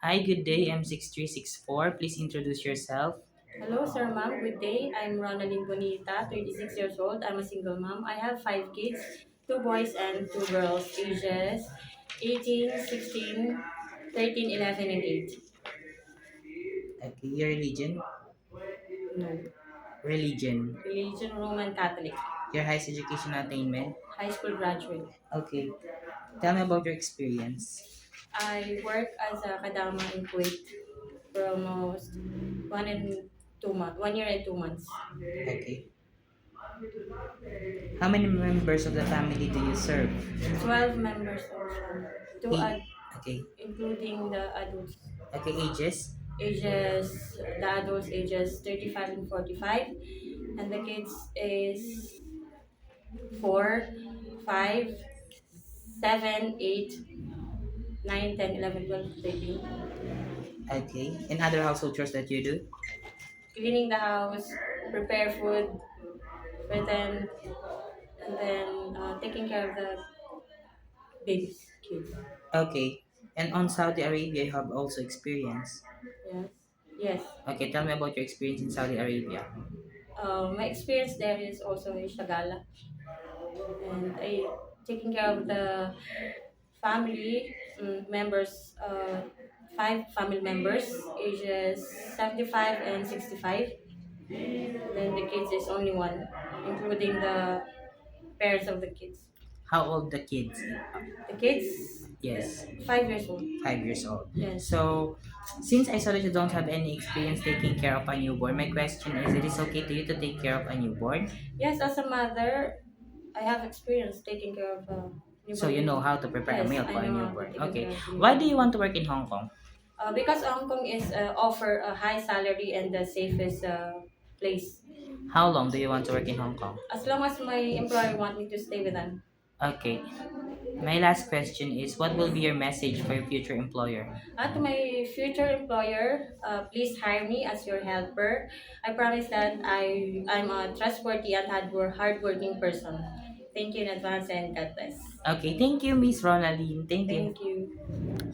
Hi, good day. M6364. Please introduce yourself. Hello, sir, ma'am. Good day. I'm Ronaldine Bonita, 36 years old. I'm a single mom. I have five kids, two boys and two girls, ages 18, 16, 13, 11, and 8. Okay, your religion? No. Religion. Religion, Roman Catholic. Your highest education attainment? High school graduate. Okay. Tell me about your experience. I work as a kadama in Kuwait for almost 1 year and 2 months. Okay. How many members of the family do you serve? 12 members of family, Eight. Okay. including the adults. Okay, ages? The adults ages 35 and 45, and the kids is 4, 5, 7, 8, 9, 10, 11, 12, 13. Okay. And other household chores that you do? Cleaning the house, prepare food for them, and then taking care of the babies, kids. Okay. And on Saudi Arabia, you have also experience. Yes. Yes. Okay, tell me about your experience in Saudi Arabia. My experience there is also in Shagala, and I taking care of the family members, five family members, ages 75 and 65. Then the kids is only one, including the parents of the kids. How old the kids? The kids, Yes. 5 years old. 5 years old. Yes. So, since I saw that you don't have any experience taking care of a newborn, my question is, it is okay to you to take care of a newborn? Yes, as a mother, I have experience taking care of a So newborn you know baby. how to prepare a Yes, meal I for a know how to newborn. take Okay. care of the Why do newborn. you want to work in Hong Kong? Because Hong Kong is offer a high salary and the safest place. How long do you want to work in Hong Kong? As long as my employer want me to stay with them. Okay. My last question is, what will be your message for your future employer? To my future employer, please hire me as your helper. I promise that I'm a trustworthy and hardworking person. Thank you in advance and God bless. Okay, thank you, Miss Ronaldine. Thank you. Thank you.